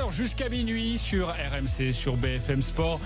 20h jusqu'à minuit sur RMC, sur BFM Sport.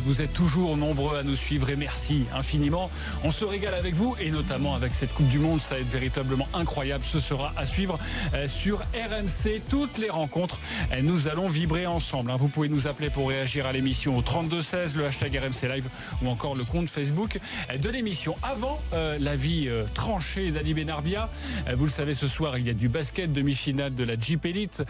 Vous êtes toujours nombreux à nous suivre et merci infiniment. On se régale avec vous et notamment avec cette Coupe du Monde. Ça va être véritablement incroyable. Ce sera à suivre sur RMC. Toutes les rencontres, nous allons vibrer ensemble. Vous pouvez nous appeler pour réagir à l'émission au 32-16, le hashtag RMC Live ou encore le compte Facebook de l'émission. Avant l'avis tranché d'Ali Benarbia, vous le savez, ce soir, il y a du basket, demi-finale de la Jeep Elite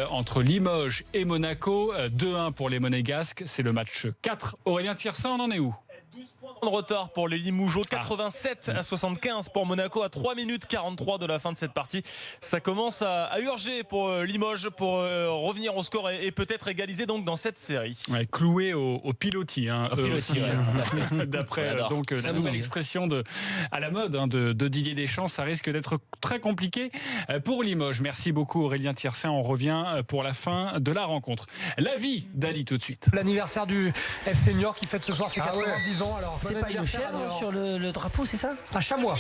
entre Limoges et Monaco. 2-1 pour les Monégasques. C'est le match 4. Aurélien Thiersin, on en est où ? 12 points de retard pour les Limougeaux, 87 à 75 pour Monaco à 3 minutes 43 de la fin de cette partie. Ça commence à urger pour Limoges pour revenir au score et peut-être égaliser donc dans cette série. Ouais, cloué au pilotis. D'après donc la nouvelle expression à la mode de Didier Deschamps, ça risque d'être très compliqué pour Limoges. Merci beaucoup Aurélien Thiersin. On revient pour la fin de la rencontre. L'avis d'Ali tout de suite. L'anniversaire du FC New York qui fête ce soir ses 90 ans. Alors, c'est pas une chèvre sur le drapeau, c'est ça ? Un chamois.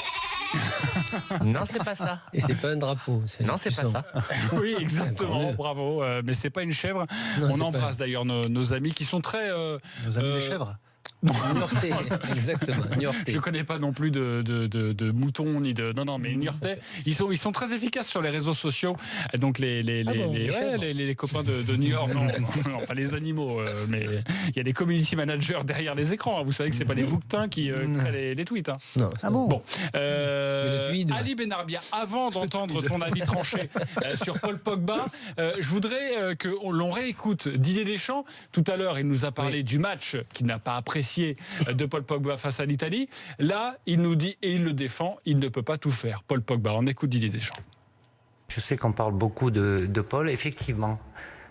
Non, c'est pas ça. Et c'est pas un drapeau. Non, c'est pas ça. Oui, exactement. Bravo. Mais c'est pas une chèvre. Non, on embrasse d'ailleurs nos amis qui sont très. Nos amis les chèvres. Niortais, exactement. Niortais. Je connais pas non plus de moutons ni de. Non, mais Niortais, ils sont très efficaces sur les réseaux sociaux. Donc les copains de New York, non, enfin les animaux, mais il y a des community managers derrière les écrans. Vous savez que c'est pas les bouquetins qui créent les tweets. Non. Ah bon. Ali Benarbia, avant d'entendre ton avis tranché sur Paul Pogba, je voudrais que l'on réécoute Didier Deschamps. Tout à l'heure, il nous a parlé du match qu'il n'a pas apprécié de Paul Pogba face à l'Italie. Là, il nous dit, et il le défend, il ne peut pas tout faire. Paul Pogba, on écoute Didier Deschamps. Je sais qu'on parle beaucoup de Paul. Effectivement,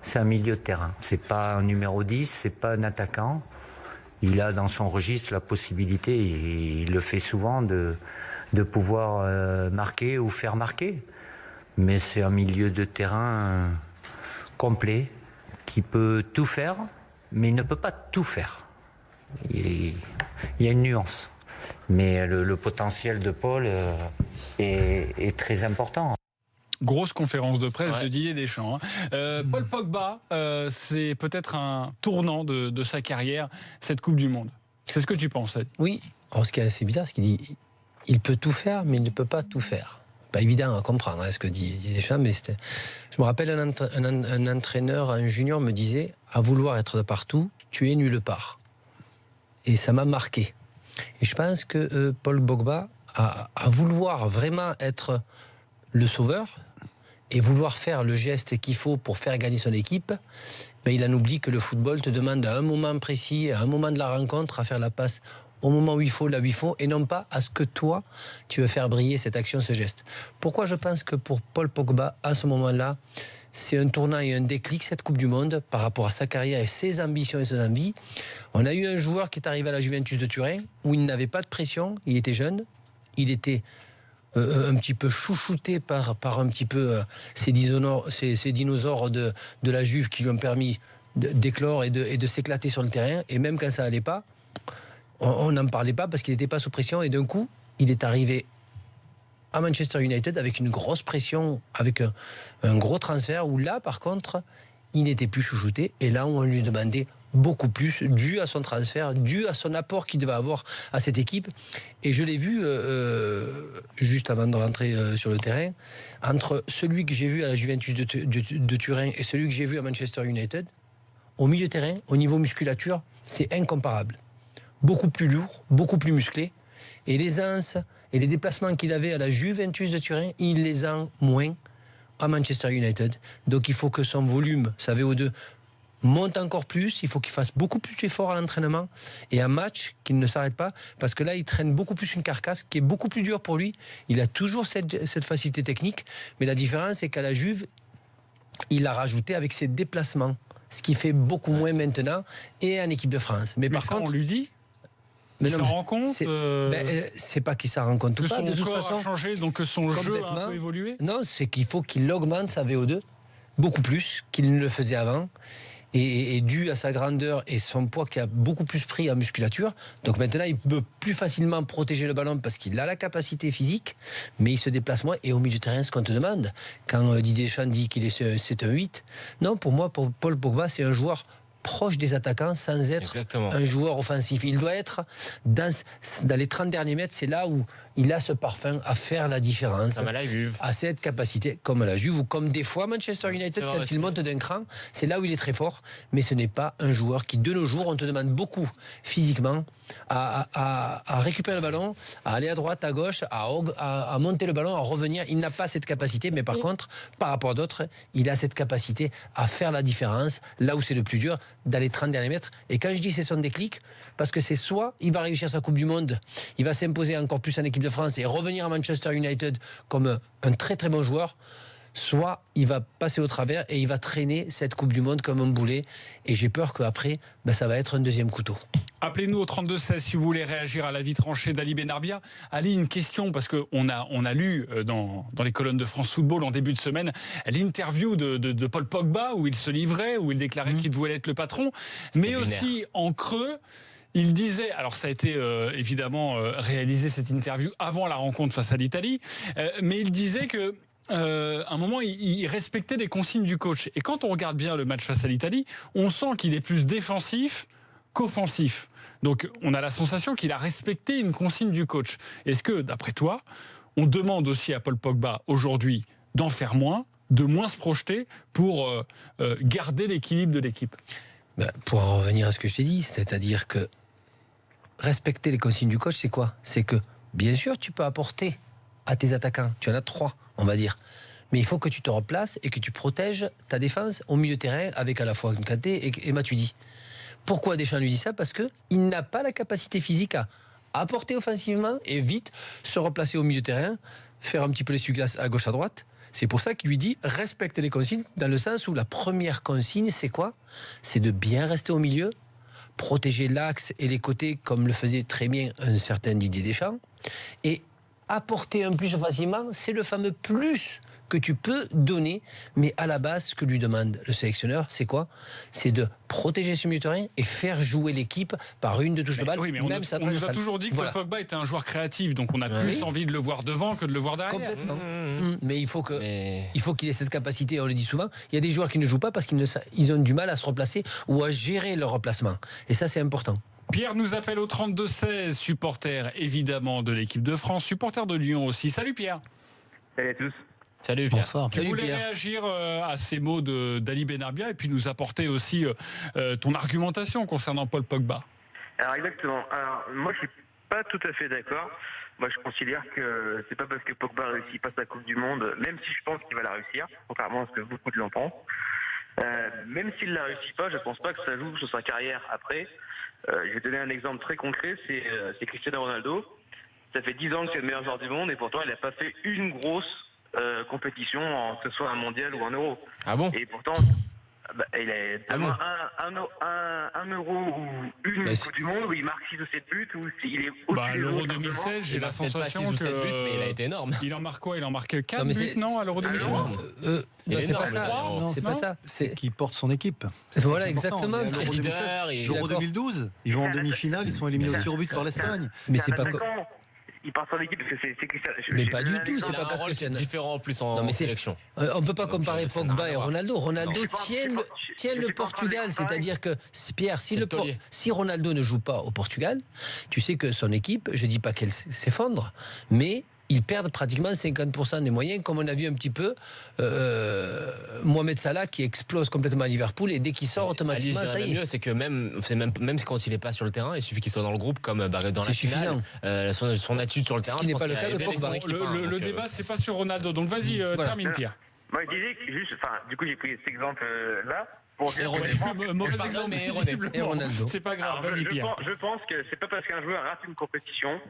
c'est un milieu de terrain. C'est pas un numéro 10, c'est pas un attaquant. Il a dans son registre la possibilité, et il le fait souvent, de pouvoir marquer ou faire marquer. Mais c'est un milieu de terrain complet qui peut tout faire, mais il ne peut pas tout faire. Il y a une nuance, mais le potentiel de Paul est très important. Grosse conférence de presse de Didier Deschamps. Paul Pogba, c'est peut-être un tournant de sa carrière, cette Coupe du Monde. C'est ce que tu penses, Ed ? Oui. Alors, ce qui est assez bizarre, c'est qu'il dit il peut tout faire, mais il ne peut pas tout faire. Pas évident à comprendre ce que dit Deschamps, mais je me rappelle un entraîneur, un junior me disait à vouloir être de partout, tu es nulle part. Et ça m'a marqué. Et je pense que Paul Pogba, à vouloir vraiment être le sauveur et vouloir faire le geste qu'il faut pour faire gagner son équipe, il en oublie que le football te demande à un moment précis, à un moment de la rencontre, à faire la passe au moment où il faut, là où il faut, et non pas à ce que toi, tu veux faire briller cette action, ce geste. Pourquoi je pense que pour Paul Pogba, à ce moment-là, c'est un tournant et un déclic, cette Coupe du Monde, par rapport à sa carrière et ses ambitions et ses envies. On a eu un joueur qui est arrivé à la Juventus de Turin, où il n'avait pas de pression, il était jeune, il était un petit peu chouchouté par un petit peu ces dinosaures de la Juve qui lui ont permis d'éclore et de s'éclater sur le terrain, et même quand ça allait pas, on n'en parlait pas parce qu'il n'était pas sous pression, et d'un coup, il est arrivé à Manchester United avec une grosse pression, avec un gros transfert, où là, par contre, il n'était plus chouchouté, et là, on lui demandait beaucoup plus, dû à son transfert, dû à son apport qu'il devait avoir à cette équipe. Et je l'ai vu, juste avant de rentrer sur le terrain, entre celui que j'ai vu à la Juventus de Turin et celui que j'ai vu à Manchester United, au milieu de terrain, au niveau musculature, c'est incomparable. Beaucoup plus lourd, beaucoup plus musclé, et l'aisance et les déplacements qu'il avait à la Juventus de Turin, il les a moins à Manchester United. Donc il faut que son volume, sa VO2, monte encore plus, il faut qu'il fasse beaucoup plus d'efforts à l'entraînement et un match qu'il ne s'arrête pas, parce que là il traîne beaucoup plus une carcasse qui est beaucoup plus dure pour lui. Il a toujours cette facilité technique, mais la différence c'est qu'à la Juve, il a rajouté avec ses déplacements, ce qui fait beaucoup moins maintenant, et en équipe de France. Mais par contre, on lui dit. Mais il s'en rend compte. C'est pas qu'il s'en rend compte ou pas. De toute façon, a changé, donc que son jeu a un peu évolué. Non, c'est qu'il faut qu'il augmente sa VO2 beaucoup plus qu'il ne le faisait avant. est dû à sa grandeur et son poids qui a beaucoup plus pris en musculature. Donc maintenant, il peut plus facilement protéger le ballon parce qu'il a la capacité physique, mais il se déplace moins. Et au milieu de terrain, ce qu'on te demande, quand Didier Deschamps dit c'est un 8, non, pour moi, pour Paul Pogba, c'est un joueur proche des attaquants sans être un joueur offensif. Il doit être dans les 30 derniers mètres, c'est là où il a ce parfum à faire la différence. Comme à la Juve. À cette capacité, comme à la Juve, ou comme des fois Manchester United, quand il monte d'un cran, c'est là où il est très fort. Mais ce n'est pas un joueur qui, de nos jours, on te demande beaucoup physiquement à récupérer le ballon, à aller à droite, à gauche, à monter le ballon, à revenir. Il n'a pas cette capacité, mais par contre, par rapport à d'autres, il a cette capacité à faire la différence, là où c'est le plus dur, dans les 30 derniers mètres. Et quand je dis c'est son déclic, parce que c'est soit il va réussir sa Coupe du Monde, il va s'imposer encore plus en équipe de France et revenir à Manchester United comme un très très bon joueur, soit il va passer au travers et il va traîner cette Coupe du Monde comme un boulet. Et j'ai peur qu'après, ça va être un deuxième couteau. Appelez-nous au 32-16 si vous voulez réagir à l'avis tranché d'Ali Benarbia. Ali, une question, parce qu'on a lu dans les colonnes de France Football en début de semaine l'interview de Paul Pogba où il se livrait, où il déclarait qu'il voulait être le patron, mais aussi en creux. Il disait, alors ça a été évidemment réalisé cette interview avant la rencontre face à l'Italie, mais il disait que à un moment, il respectait les consignes du coach. Et quand on regarde bien le match face à l'Italie, on sent qu'il est plus défensif qu'offensif. Donc on a la sensation qu'il a respecté une consigne du coach. Est-ce que, d'après toi, on demande aussi à Paul Pogba aujourd'hui d'en faire moins, de moins se projeter pour garder l'équilibre de l'équipe? Pour en revenir à ce que je t'ai dit, c'est-à-dire que respecter les consignes du coach, c'est quoi? C'est que, bien sûr, tu peux apporter à tes attaquants. Tu en as 3, on va dire. Mais il faut que tu te replaces et que tu protèges ta défense au milieu de terrain avec à la fois Kanté et Matuidi. Pourquoi Deschamps lui dit ça? Parce qu'il n'a pas la capacité physique à apporter offensivement et vite se replacer au milieu de terrain, faire un petit peu l'essuie-glace à gauche à droite. C'est pour ça qu'il lui dit respecte les consignes, dans le sens où la première consigne, c'est quoi? C'est de bien rester au milieu, protéger l'axe et les côtés comme le faisait très bien un certain Didier Deschamps, et apporter un plus offensivement, c'est le fameux plus que tu peux donner, mais à la base, ce que lui demande le sélectionneur, c'est quoi? C'est de protéger ce milieu de terrain et faire jouer l'équipe par une de touche de balle. Oui, mais on nous a toujours dit que Paul Pogba était un joueur créatif, donc on a plus envie de le voir devant que de le voir derrière. Complètement. Mais il faut qu'il ait cette capacité, on le dit souvent. Il y a des joueurs qui ne jouent pas parce qu'ils ont du mal à se replacer ou à gérer leur replacement. Et ça, c'est important. Pierre nous appelle au 32-16, supporter évidemment de l'équipe de France, supporter de Lyon aussi. Salut Pierre. Salut à tous. Salut Pierre. Bonsoir. Tu voulais réagir à ces mots d'Ali Benarbia et puis nous apporter aussi ton argumentation concernant Paul Pogba. Alors exactement. Alors moi je suis pas tout à fait d'accord. Moi je considère que c'est pas parce que Pogba réussit pas sa Coupe du Monde, même si je pense qu'il va la réussir, contrairement à ce que beaucoup de gens pensent. Même s'il la réussit pas, je pense pas que ça joue sur sa carrière après. Je vais donner un exemple très concret, c'est Cristiano Ronaldo. Ça fait 10 ans que c'est le meilleur joueur du monde et pourtant il n'a pas fait une grosse compétition, que ce soit un mondial ou un euro. Ah bon? Et pourtant, il a un euro ou une Coupe du Monde où il marque 6 ou 7 buts, ou il est au-dessus l'Euro 2016, j'ai la sensation que buts, mais il a été énorme. Il en marque quoi? Il en marque 4 buts, non, à l'Euro 2016? C'est pas ça. Non, c'est pas ça. C'est qui porte son équipe. Voilà, exactement. L'Euro 2012, ils vont en demi-finale, ils sont éliminés au tir au but par l'Espagne. Mais c'est pas il part sur l'équipe parce que c'est mais pas du tout, c'est pas parce que c'est différent en plus en sélection. On peut pas comparer Pogba et Ronaldo. Ronaldo tient le Portugal, c'est-à-dire que Pierre, si Ronaldo ne joue pas au Portugal, tu sais que son équipe, je dis pas qu'elle s'effondre, mais ils perdent pratiquement 50% des moyens, comme on a vu un petit peu Mohamed Salah qui explose complètement à Liverpool et dès qu'il sort automatiquement, ça y est. Mieux, c'est que même quand il n'est pas sur le terrain, il suffit qu'il soit dans le groupe, comme dans la finale. Son attitude sur le terrain, ce qui n'est pas le cas de Pogba. Le débat, c'est pas sur Ronaldo. Donc vas-y, termine Pierre. Moi je disais que juste, du coup j'ai pris cet exemple là. Mauvais exemple, mais Ronaldo. C'est pas grave, vas-y Pierre. Je pense que c'est pas parce qu'un joueur rate une compétition,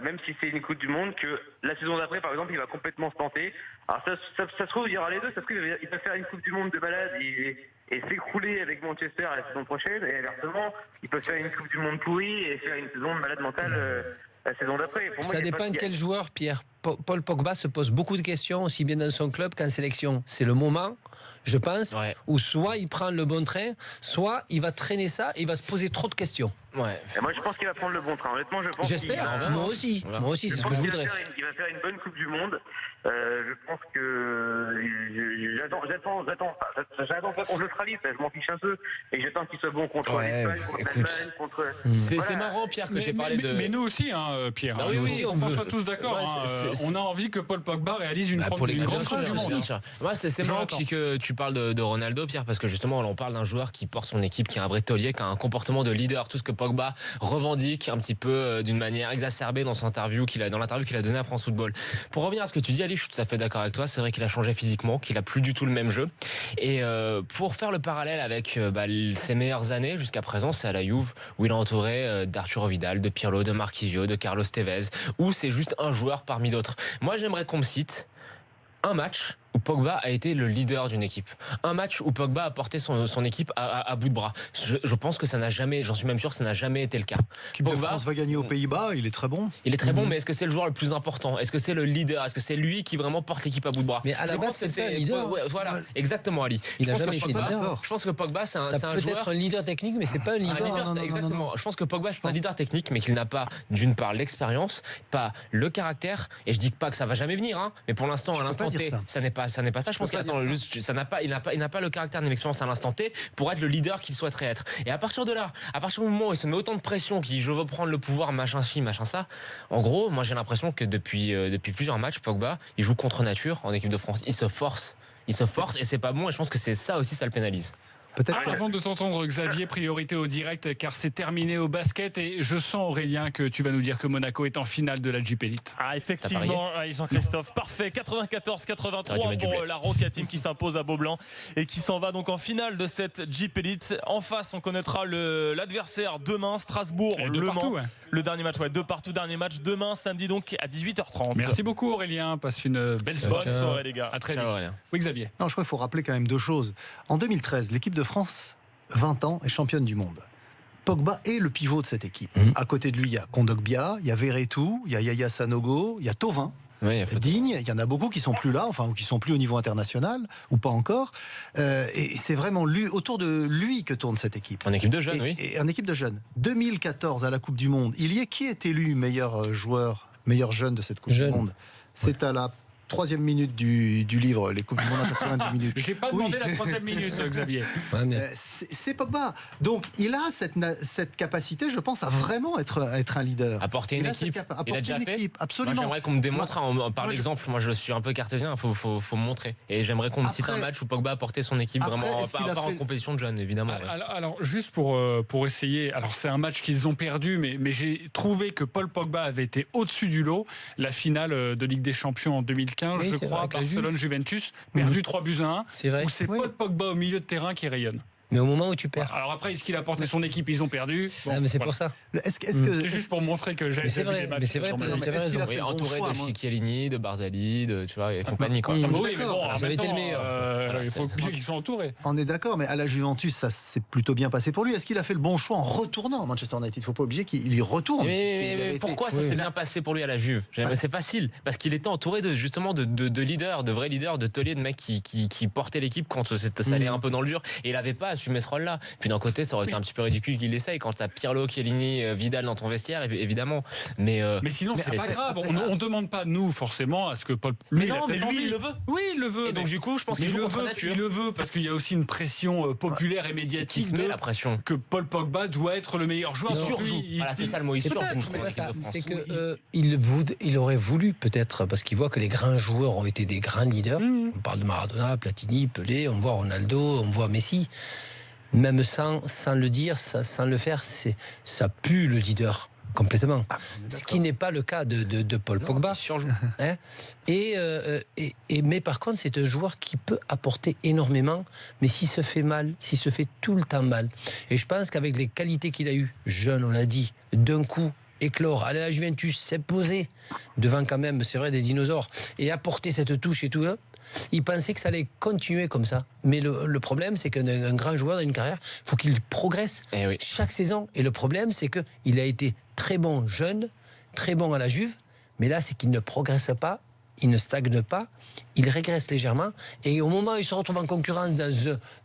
même si c'est une Coupe du Monde, que la saison d'après, par exemple, il va complètement se planter. Alors ça se trouve, il y aura les deux. Ça se trouve, il va faire une Coupe du Monde de malade et s'écrouler avec Manchester la saison prochaine. Et inversement, il peut faire une Coupe du Monde pourrie et faire une saison de malade mentale la saison d'après. Pour moi, Ça il y a pas- dépend il y a- quel joueur, Pierre. Paul Pogba se pose beaucoup de questions, aussi bien dans son club qu'en sélection. C'est le moment, je pense, Ouais. où soit il prend le bon train, soit il va traîner ça et il va se poser trop de questions. Ouais. Et moi, je pense qu'il va prendre le bon train. Honnêtement, je pense J'espère, qu'il va- moi aussi. Voilà. Moi aussi, c'est ce que je qu'il voudrais. il va faire une bonne Coupe du Monde. Je pense que j'attends pas qu'on neutralise, je m'en fiche un peu. Et j'attends qu'il soit bon contre Ouais, l'Espagne, contre écoute. l'Allemagne, contre. C'est Voilà. marrant, Pierre, que Mais, tu aies parlé de. mais nous aussi, hein, Pierre. Ah hein, oui, nous oui, aussi, on on veut. soit tous d'accord. Ouais, hein, c'est- on a envie que Paul Pogba réalise une, pour les une grande bien Coupe sûr, du bien Monde. sûr. Moi, c'est Je marrant l'attends. que tu parles de Ronaldo, Pierre, parce que justement, on parle d'un joueur qui porte son équipe, qui est un vrai taulier, qui a un comportement de leader, tout ce que Pogba revendique un petit peu d'une manière exacerbée dans son interview dans l'interview qu'il a donnée à France Football. Pour revenir à ce que tu dis, Ali, je suis tout à fait d'accord avec toi. C'est vrai qu'il a changé physiquement, qu'il a plus du tout le même jeu. Et pour faire le parallèle avec ses meilleures années jusqu'à présent, c'est à la Juve où il est entouré d'Arturo Vidal, de Pirlo, de Marquisio, de Carlos Tevez, où c'est juste un joueur parmi d'autres. Moi, j'aimerais qu'on me cite un match où Pogba a été le leader d'une équipe. Un match où Pogba a porté son équipe à bout de bras. Je pense que ça n'a jamais, j'en suis même sûr que ça n'a jamais été le cas. L'équipe de Pogba, France va gagner aux Pays-Bas, il est très bon. il est très bon, mais est-ce que c'est le joueur le plus important? Est-ce que c'est le leader? Est-ce que c'est lui qui vraiment porte l'équipe à bout de bras? Mais à la Je base, pense que c'est pas un leader. ouais, voilà, exactement, Ali. Il Je a pense jamais que été Pogba- leader. Je pense que Pogba, c'est un Ça peut joueur. être un leader technique, mais c'est pas un C'est un leader. leader, non, non, exactement. non. Je pense que Pogba, c'est un leader technique, mais qu'il n'a pas, d'une part, l'expérience, pas le caractère. Et je dis pas que ça va jamais venir, hein. Mais pour l'instant, à peux l'instant pas T, dire ça n'est pas ça. Je pense peux qu'il pas attend dire juste, il n'a pas le caractère ni l'expérience à l'instant T pour être le leader qu'il souhaiterait être. Et à partir de là, à partir du moment où il se met autant de pression, qu'il dit je veux prendre le pouvoir, machin ci, machin ça. En gros, moi j'ai l'impression que depuis plusieurs matchs, Pogba, il joue contre nature en équipe de France. Il se force et c'est pas bon. Et je pense que c'est ça aussi, ça le pénalise. Peut-être que- Avant de t'entendre, Xavier, priorité au direct, car c'est terminé au basket. Et je sens, Aurélien, que tu vas nous dire que Monaco est en finale de la Jeep Elite. Ah, effectivement, Jean-Christophe, parfait. 94-83 Tu m'as pour doublé. la Roca Team qui s'impose à Beaublanc et qui s'en va donc en finale de cette Jeep Elite. En face, on connaîtra l'adversaire demain, Strasbourg, Et de Le partout, Mans. ouais. Le dernier match, de partout, dernier match demain, samedi donc à 18h30. Merci beaucoup, Aurélien. Passe une belle Bonne soirée. soirée, les gars. À très Ciao, vite. Aurélien. Oui, Xavier. Non, je crois qu'il faut rappeler quand même deux choses. En 2013, l'équipe de France, 20 ans, est championne du monde. Pogba est le pivot de cette équipe. À côté de lui, il y a Kondogbia, il y a Verretou, il y a Yaya Sanogo, il y a Thauvin, Oui, il faut- Digne. Il y en a beaucoup qui sont plus là, enfin, ou qui sont plus au niveau international, ou pas encore. Et c'est vraiment lui, autour de lui que tourne cette équipe. En équipe de jeunes, oui. Et en équipe de jeunes. 2014 à la Coupe du Monde, il y est qui est élu meilleur joueur, meilleur jeune de cette Coupe Jeune. du Monde? C'est à la 3e minute du livre, les Coupes du Monde en 90 minutes. J'ai pas Oui. demandé la 3e minute, Xavier. Ouais, mais C'est Pogba. Donc il a cette capacité, je pense, à vraiment être un leader. Apporter une Il a cette équipe. capa- Il a apporter déjà une fait. équipe, Moi, absolument. j'aimerais qu'on me démontre par moi, l'exemple. Moi, je suis un peu cartésien. Faut me montrer. Et j'aimerais qu'on me cite un Après- match où Pogba a porté son équipe Après, vraiment, est-ce qu'il a pas en fait- compétition de jeunes, évidemment. ouais. Alors, juste pour essayer, alors c'est un match qu'ils ont perdu, mais j'ai trouvé que Paul Pogba avait été au-dessus du lot. La finale de Ligue des Champions en 2015, Oui, je c'est crois, vrai, avec la Barcelone-Juventus, perdu 3-1, c'est vrai. où c'est Oui. Paul Pogba au milieu de terrain qui rayonne. Mais au moment où tu perds. Alors après, est-ce qu'il a porté son équipe? Ils ont perdu. Bon, Ah, mais c'est voilà. pour ça. Est-ce que C'est juste pour montrer que j'ai Mais c'est déjà vu vrai, des matchs mais c'est vrai, dans ma mais vie. c'est vrai est-ce qu'il a raison. fait le bon Entouré choix, de moi Chiellini, de Barzali, tu vois, et compagnie, quoi. Ah bah On est oui, mais d'accord. bon, en Ça même avait été temps, le meilleur. il faut c'est- qu'ils soient entourés. On est d'accord, mais à la Juventus, ça s'est plutôt bien passé pour lui. Est-ce qu'il a fait le bon choix en retournant à Manchester United? Il ne faut pas oublier qu'il y retourne. puisqu'il avait été- Pourquoi ça s'est bien passé pour lui à la Juve? C'est facile, parce qu'il était entouré de leaders, de vrais leaders, de tauliers, de mecs qui portaient l'équipe quand ça allait un peu dans le dur, et il n'avait pas assumé ce rôle-là. Puis d'un côté, ça aurait été un petit peu ridicule qu'il essaye quand t'as Pirlo, Chiellini, Vidal dans ton vestiaire, évidemment. Mais sinon, Mais c'est pas après, grave. après- On ne demande pas, nous, forcément, à ce que Paul. Mais il a non, mais peut-être lui, envie. il le veut. Oui, il le veut. et donc mais- du coup, je pense mais qu'il il joue le contre veut, nature. il le veut parce qu'il y a aussi une pression populaire et Qui médiatique se met la pression. que Paul Pogba doit être le meilleur joueur. Il Donc surjoue. lui, il Voilà, se c'est dit- ça le mot. Il C'est surjoue. peut-être, pour c'est pas l'équipe ça. de France. C'est que il aurait voulu peut-être parce qu'il voit que les grands joueurs ont été des grands leaders. On parle de Maradona, Platini, Pelé, on voit Ronaldo, on voit Messi. Même sans le dire, sans le faire, ça pue le leader complètement. Ce qui n'est pas le cas de Paul Pogba. Il surjoue. Hein. Mais par contre, c'est un joueur qui peut apporter énormément, mais s'il se fait mal, s'il se fait tout le temps mal. Et je pense qu'avec les qualités qu'il a eues, jeune, on l'a dit, d'un coup, éclore, aller à la Juventus, s'imposer devant quand même, c'est vrai, des dinosaures, et apporter cette touche et tout, hein, il pensait que ça allait continuer comme ça. Mais le problème, c'est qu'un grand joueur dans une carrière, il faut qu'il progresse Eh oui. chaque saison. Et le problème, c'est qu'il a été très bon jeune, très bon à la Juve, mais là, c'est qu'il ne progresse pas, il ne stagne pas, il régresse légèrement. Et au moment où il se retrouve en concurrence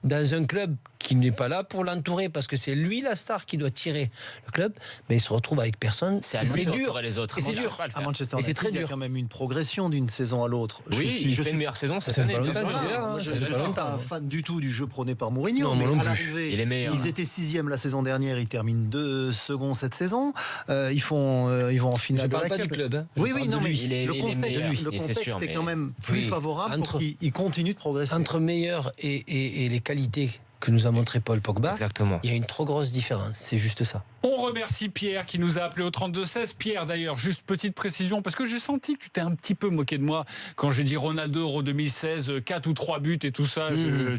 dans un club qui n'est pas là pour l'entourer, parce que c'est lui la star qui doit tirer le club, mais il se retrouve avec personne. C'est à Et lui c'est de dur. entourer les autres. Et c'est Il dur. arrive pas à le À faire. Manchester Et c'est United, très il y a dur. quand même une progression d'une saison à l'autre. Oui, il fait une meilleure saison cette Ça fait année. pas bien longtemps, sûr. il est là, hein. Moi, je ça ne fait suis pas pas longtemps. fan du tout du jeu prôné par Mourinho, Non, mais moi non à plus. l'arrivée, Il est meilleur. ils étaient 6e la saison dernière, ils terminent 2 seconds cette saison. Ils vont en finale Je de parle la pas Cup. du club. Hein. Je Oui, parle non, de mais lui. Il est le meilleur, contexte c'est sûr, est mais- quand même plus Oui, favorable pour entre- qu'il continue de progresser. Entre meilleur et les qualités que nous a montré Paul Pogba, Exactement. il y a une trop grosse différence. C'est juste ça. On remercie Pierre qui nous a appelé au 32-16. Pierre, d'ailleurs, juste petite précision, parce que j'ai senti que tu t'es un petit peu moqué de moi quand j'ai dit Ronaldo Euro 2016, 4 ou 3 buts et tout ça.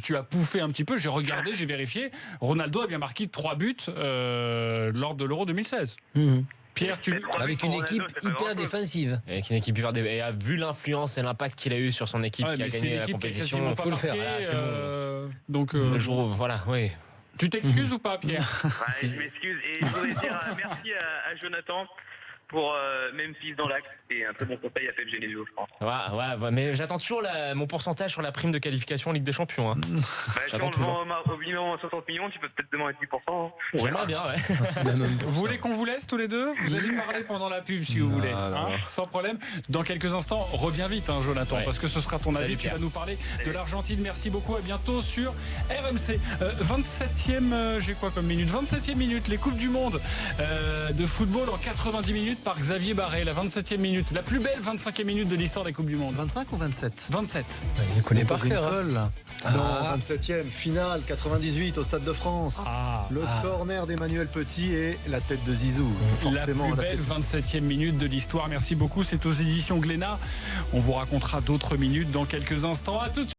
Tu as pouffé un petit peu. J'ai regardé, j'ai vérifié. Ronaldo a bien marqué 3 buts lors de l'Euro 2016. Pierre, Avec une équipe hyper défensive. Avec une équipe hyper et a vu l'influence et l'impact qu'il a eu sur son équipe Ouais, qui a mais c'est gagné une la équipe qui a compétition. quasiment pas faut le faire. marqué, Voilà, c'est donc, Le jour où- voilà, oui. tu t'excuses ou pas, Pierre? Ouais, je m'excuse et je voudrais dire merci à Jonathan pour Memphis dans l'axe. C'est un très bon conseil à Pep Genesio, je pense. Ouais, mais j'attends toujours mon pourcentage sur la prime de qualification en Ligue des Champions. Hein. Bah, si J'attends on le toujours. vend au minimum 60 millions, tu peux peut-être demander 10%. J'aimerais bien, ouais. Vous voulez qu'on vous laisse tous les deux? Vous allez parler pendant la pub si vous voulez, hein, sans problème. Dans quelques instants, reviens vite, hein, Jonathan, Ouais. parce que ce sera ton Salut, avis. Tu Pierre. vas nous parler de l'Argentine. Merci beaucoup. À bientôt sur RMC. 27e, j'ai quoi comme minute? 27e minute, les Coupes du Monde de football en 90 minutes par Xavier Barré. La 27e minute, la plus belle 25e minute de l'histoire des Coupes du Monde. 25 ou 27 27. Il le connaît par Poser une cœur. hein. colle. Ah. Non, 27e, finale, 98 au Stade de France. Le corner d'Emmanuel Petit et la tête de Zizou. La Forcément, plus là, belle c'est- 27e minute de l'histoire. Merci beaucoup. C'est aux éditions Glénat. On vous racontera d'autres minutes dans quelques instants. À tout de suite.